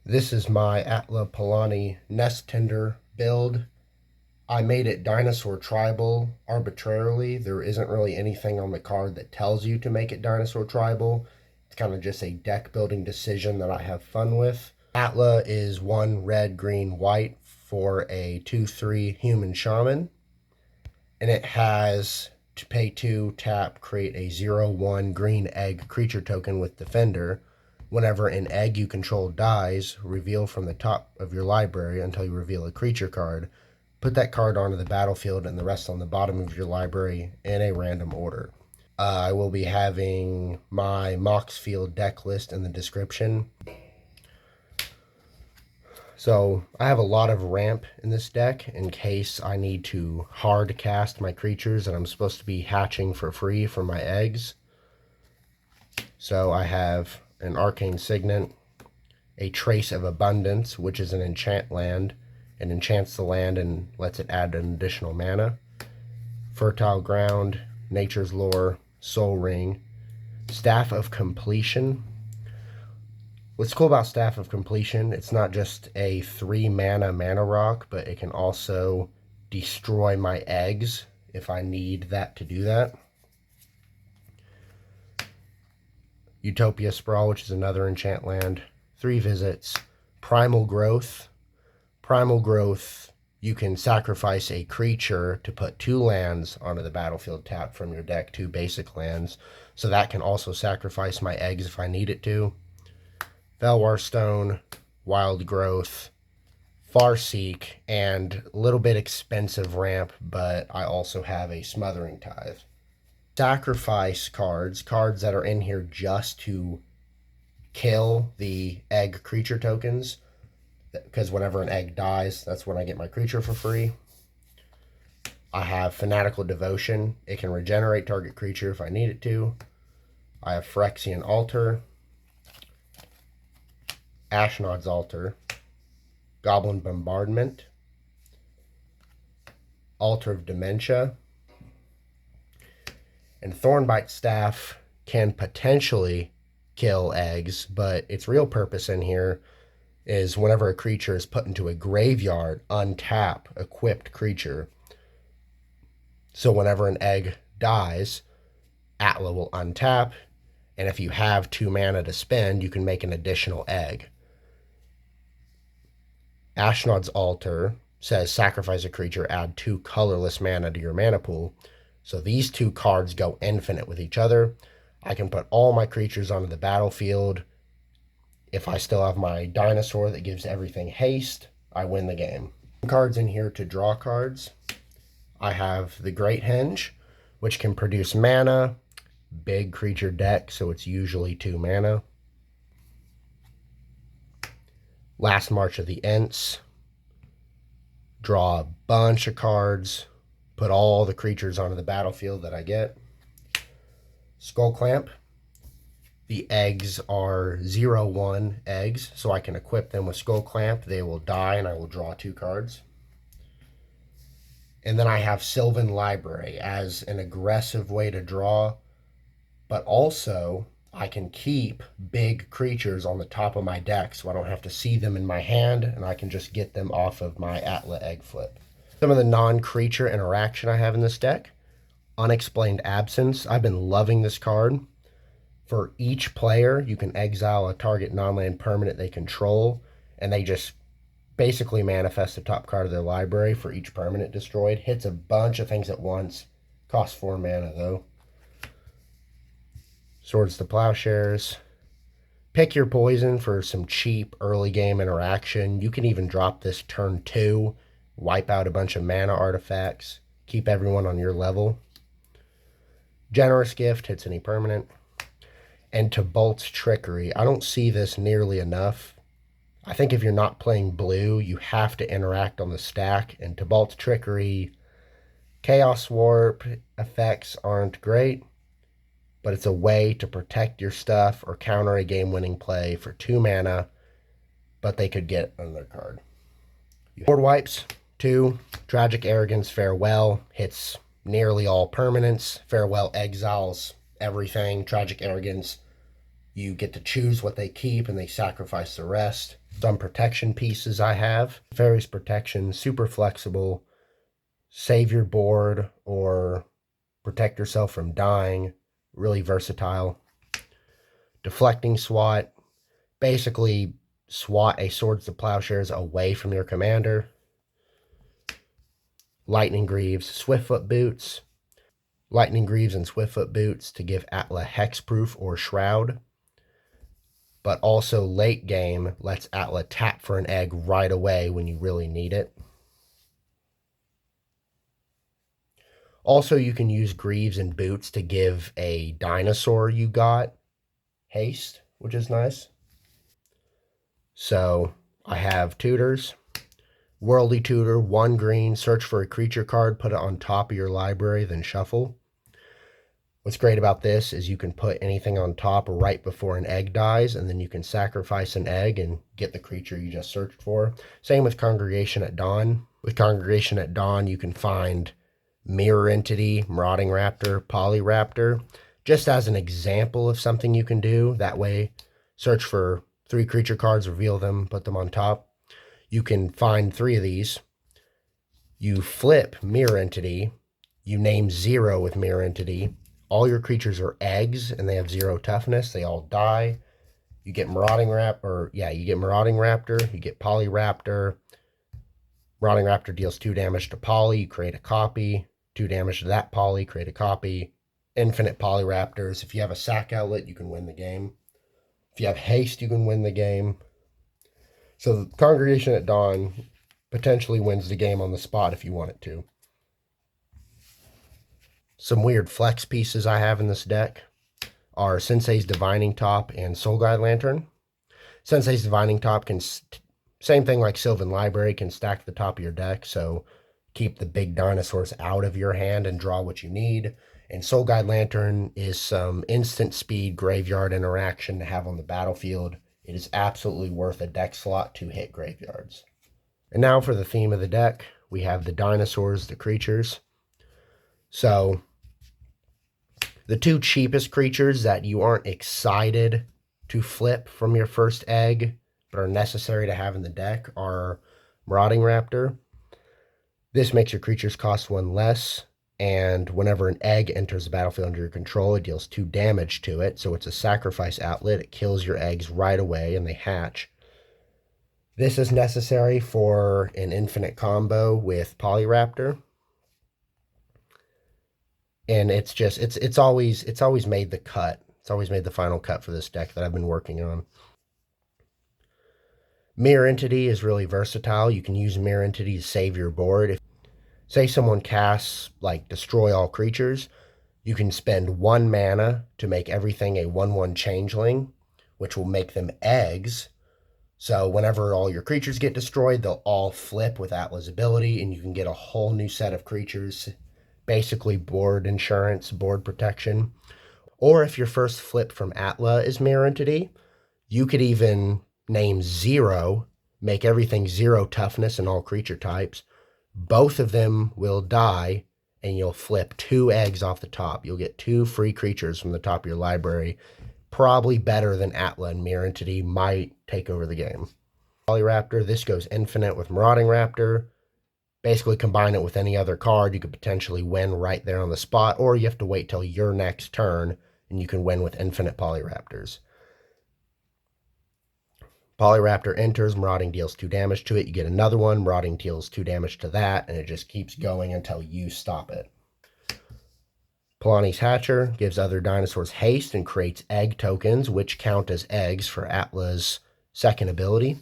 This is my Atla Palani Nest Tender build. I made it Dinosaur Tribal arbitrarily. There isn't really anything on the card that tells you to make it Dinosaur Tribal. It's kind of just a deck building decision that I have fun with. Atla is 1 red, green, white for a 2/3 human shaman. And it has to pay 2, tap, create a 0/1 green egg creature token with Defender. Whenever an egg you control dies, reveal from the top of your library until you reveal a creature card. Put that card onto the battlefield and the rest on the bottom of your library in a random order. I will be having my Moxfield Decklist in the description. So I have a lot of ramp in this deck in case I need to hard cast my creatures and I'm supposed to be hatching for free from my eggs. So I have an Arcane Signet, a Trace of Abundance, which is an enchant land, and enchants the land and lets it add an additional mana. Fertile Ground, Nature's Lore, Soul Ring, Staff of Completion. What's cool about Staff of Completion, it's not just a 3 mana rock, but it can also destroy my eggs if I need that to do that. Utopia Sprawl, which is another enchant land, 3 visits. Primal Growth. Primal Growth, you can sacrifice a creature to put 2 lands onto the battlefield tapped from your deck, 2 basic lands. So that can also sacrifice my eggs if I need it to. Velwar Stone, Wild Growth, Farseek, and a little bit expensive ramp, but I also have a Smothering Tithe. Sacrifice cards that are in here just to kill the egg creature tokens, because whenever an egg dies, that's when I get my creature for free. I have Fanatical Devotion. It can regenerate target creature if I need it to. I have Phyrexian Altar, Ashnod's Altar, Goblin Bombardment, Altar of Dementia, and Thornbite Staff can potentially kill eggs, but its real purpose in here is whenever a creature is put into a graveyard, untap equipped creature. So whenever an egg dies, Atla will untap, and if you have 2 mana to spend, you can make an additional egg. Ashnod's Altar says sacrifice a creature, add 2 colorless mana to your mana pool. So these 2 cards go infinite with each other. I can put all my creatures onto the battlefield. If I still have my Dinosaur that gives everything haste, I win the game. Cards in here to draw cards. I have the Great Henge, which can produce mana. Big creature deck, so it's usually 2 mana. Last March of the Ents. Draw a bunch of cards. Put all the creatures onto the battlefield that I get. Skull Clamp. The eggs are 0/1 eggs, so I can equip them with Skull Clamp. They will die, and I will draw 2 cards. And then I have Sylvan Library as an aggressive way to draw, but also I can keep big creatures on the top of my deck, so I don't have to see them in my hand, and I can just get them off of my Atla Egg Flip. Some of the non-creature interaction I have in this deck. Unexplained Absence. I've been loving this card. For each player, you can exile a target non-land permanent they control, and they just basically manifest the top card of their library for each permanent destroyed. Hits a bunch of things at once. Costs 4 mana, though. Swords to Plowshares. Pick your poison for some cheap early game interaction. You can even drop this turn 2. Wipe out a bunch of mana artifacts. Keep everyone on your level. Generous Gift hits any permanent. And Tibalt's Trickery. I don't see this nearly enough. I think if you're not playing blue, you have to interact on the stack. And Tibalt's Trickery, Chaos Warp effects aren't great, but it's a way to protect your stuff or counter a game-winning play for 2 mana, but they could get another card. Board wipes. 2, Tragic Arrogance, Farewell, hits nearly all permanents. Farewell exiles everything. Tragic Arrogance, you get to choose what they keep and they sacrifice the rest. Some protection pieces I have. Various protections, super flexible, save your board or protect yourself from dying, really versatile. Deflecting SWAT, basically swat a Swords to Plowshares away from your commander. Lightning Greaves, Swiftfoot Boots. Lightning Greaves and Swiftfoot Boots to give Atla Hexproof or Shroud. But also late game lets Atla tap for an egg right away when you really need it. Also, you can use Greaves and Boots to give a Dinosaur you got haste, which is nice. So I have tutors. Worldly Tutor, 1 green, search for a creature card, put it on top of your library, then shuffle. What's great about this is you can put anything on top right before an egg dies, and then you can sacrifice an egg and get the creature you just searched for. Same with Congregation at Dawn. With Congregation at Dawn, you can find Mirror Entity, Marauding Raptor, Polyraptor, just as an example of something you can do. That way, search for 3 creature cards, reveal them, put them on top. You can find 3 of these. You flip Mirror Entity. You name 0 with Mirror Entity. All your creatures are eggs, and they have 0 toughness. They all die. You get Marauding Raptor. You get Marauding Raptor. You get Polyraptor. Marauding Raptor deals 2 damage to Poly. You create a copy. 2 damage to that Poly. Create a copy. Infinite Polyraptors. If you have a sack outlet, you can win the game. If you have haste, you can win the game. So the Congregation at Dawn potentially wins the game on the spot if you want it to. Some weird flex pieces I have in this deck are Sensei's Divining Top and Soul Guide Lantern. Sensei's Divining Top can, same thing like Sylvan Library, can stack the top of your deck, so keep the big dinosaurs out of your hand and draw what you need. And Soul Guide Lantern is some instant speed graveyard interaction to have on the battlefield. It is absolutely worth a deck slot to hit graveyards. And now for the theme of the deck, we have the dinosaurs, the creatures. So the 2 cheapest creatures that you aren't excited to flip from your first egg, but are necessary to have in the deck, are Marauding Raptor. This makes your creatures cost 1 less, and whenever an egg enters the battlefield under your control, it deals 2 damage to it, so it's a sacrifice outlet. It kills your eggs right away, and they hatch. This is necessary for an infinite combo with Polyraptor. And it's just, it's always made the cut. It's always made the final cut for this deck that I've been working on. Mirror Entity is really versatile. You can use Mirror Entity to save your board. If, say someone casts, like, Destroy All Creatures, you can spend 1 mana to make everything a 1/1 changeling, which will make them eggs. So whenever all your creatures get destroyed, they'll all flip with Atla's ability, and you can get a whole new set of creatures. Basically board insurance, board protection. Or if your first flip from Atla is Mirror Entity, you could even name 0, make everything 0 toughness in all creature types. Both of them will die, and you'll flip 2 eggs off the top. You'll get 2 free creatures from the top of your library. Probably better than Atla, and Mirror Entity might take over the game. Polyraptor, this goes infinite with Marauding Raptor. Basically combine it with any other card, you could potentially win right there on the spot, or you have to wait till your next turn, and you can win with infinite Polyraptors. Polyraptor enters, Marauding deals 2 damage to it, you get another one, Marauding deals 2 damage to that, and it just keeps going until you stop it. Palani's Hatcher gives other dinosaurs haste and creates egg tokens, which count as eggs for Atla's second ability.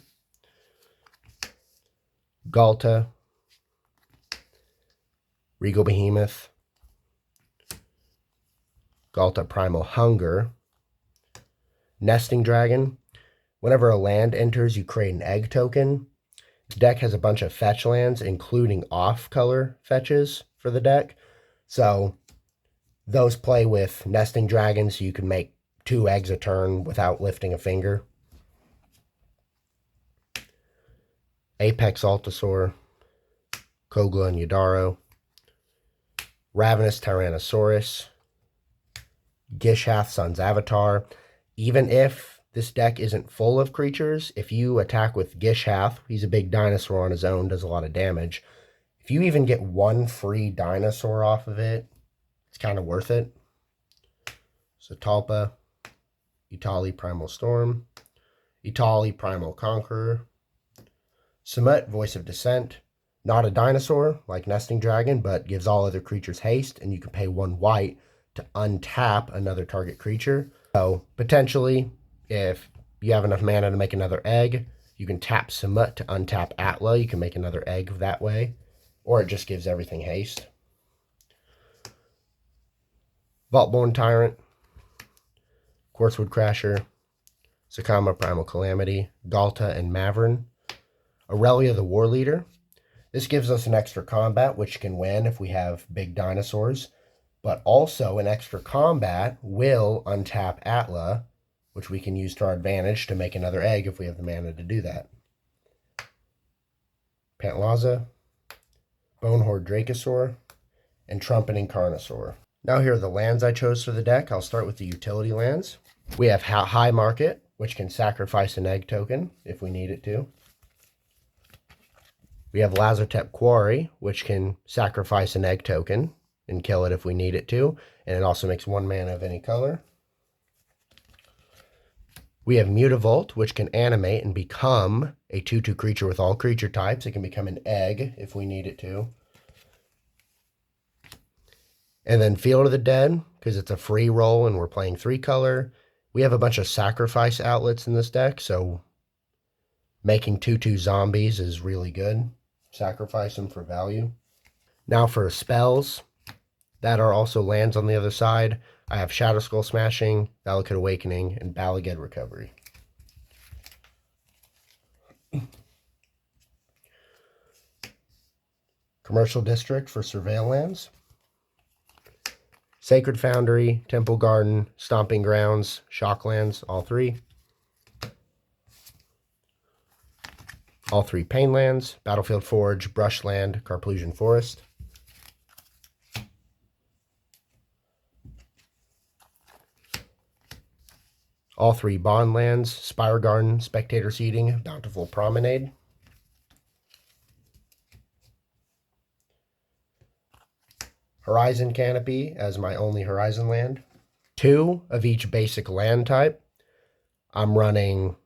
Galta, Regal Behemoth, Galta Primal Hunger, Nesting Dragon. Whenever a land enters, you create an egg token. The deck has a bunch of fetch lands, including off-color fetches for the deck. So those play with Nesting Dragons, so you can make 2 eggs a turn without lifting a finger. Apex Altasaur, Kogla and Yadaro, Ravenous Tyrannosaurus, Gishath Sun's Avatar. Even if This deck isn't full of creatures. If you attack with Gishath, he's a big dinosaur on his own, does a lot of damage. If you even get one free dinosaur off of it, it's kind of worth it. So Talpa, Etali Primal Storm, Etali Primal Conqueror, Summit Voice of Dissent, not a dinosaur like Nesting Dragon, but gives all other creatures haste, and you can pay 1 white to untap another target creature. So potentially, if you have enough mana to make another egg, you can tap Summit to untap Atla. You can make another egg that way, or it just gives everything haste. Vaultborn Tyrant, Quartzwood Crasher, Sakama Primal Calamity, Galta, and Mavern. Aurelia the War Leader. This gives us an extra combat, which can win if we have big dinosaurs, but also an extra combat will untap Atla, which we can use to our advantage to make another egg if we have the mana to do that. Pantlaza, Bonehorde Dracosaur, and Trumpeting Carnosaur. Now here are the lands I chose for the deck. I'll start with the utility lands. We have High Market, which can sacrifice an egg token if we need it to. We have Lazotep Quarry, which can sacrifice an egg token and kill it if we need it to, and it also makes 1 mana of any color. We have Mutavault, which can animate and become a 2/2 creature with all creature types. It can become an egg if we need it to. And then Field of the Dead, because it's a free roll and we're playing 3 color. We have a bunch of sacrifice outlets in this deck, so making 2/2 zombies is really good. Sacrifice them for value. Now for spells that are also lands on the other side, I have Shadow Skull Smashing, Valakut Awakening, and Bala Ged Recovery. Commercial District for Surveil lands. Sacred Foundry, Temple Garden, Stomping Grounds, Shocklands, all 3. All 3 Painlands, Battlefield Forge, Brushland, Carplusian Forest. All 3 Bondlands, Spire Garden, Spectator Seating, Bountiful Promenade. Horizon Canopy as my only Horizon land. 2 of each basic land type. I'm running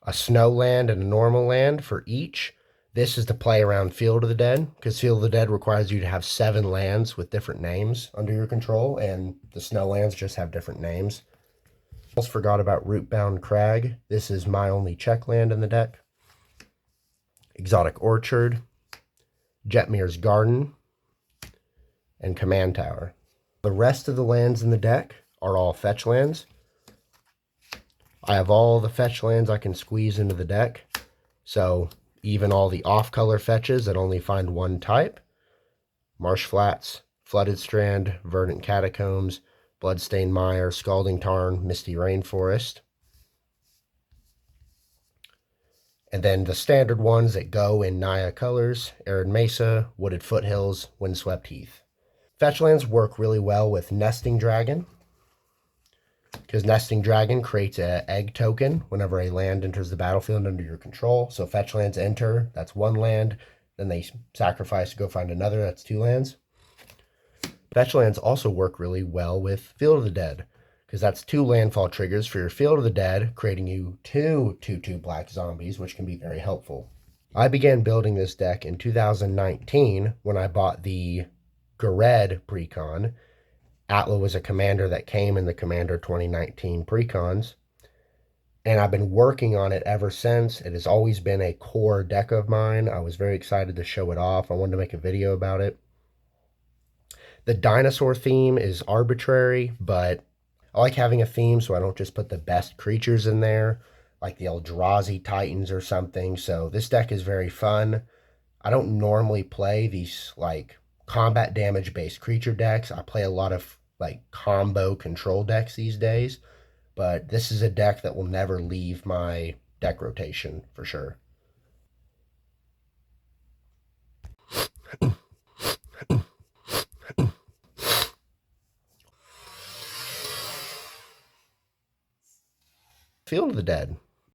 a snow land and a normal land for each. This is to play around Field of the Dead, because Field of the Dead requires you to have 7 lands with different names under your control, and the snow lands just have different names. Almost forgot about Rootbound Crag. This is my only check land in the deck. Exotic Orchard, Jetmir's Garden, and Command Tower. The rest of the lands in the deck are all fetch lands. I have all the fetch lands I can squeeze into the deck. So even all the off-color fetches that only find 1 type. Marsh Flats, Flooded Strand, Verdant Catacombs, Bloodstained Mire, Scalding Tarn, Misty Rainforest. And then the standard ones that go in Naya colors, Arid Mesa, Wooded Foothills, Windswept Heath. Fetch lands work really well with Nesting Dragon, because Nesting Dragon creates an egg token whenever a land enters the battlefield under your control. So fetch lands enter, that's 1 land. Then they sacrifice to go find another, that's 2 lands. Fetch lands also work really well with Field of the Dead, because that's 2 landfall triggers for your Field of the Dead, creating you 2 2/2 black zombies, which can be very helpful. I began building this deck in 2019 when I bought the Gared Precon. Atla was a commander that came in the Commander 2019 Precons, and I've been working on it ever since. It has always been a core deck of mine. I was very excited to show it off. I wanted to make a video about it. The dinosaur theme is arbitrary, but I like having a theme so I don't just put the best creatures in there, like the Eldrazi Titans or something. So this deck is very fun. I don't normally play these like combat damage based creature decks. I play a lot of like combo control decks these days, but this is a deck that will never leave my deck rotation for sure. Field of the Dead.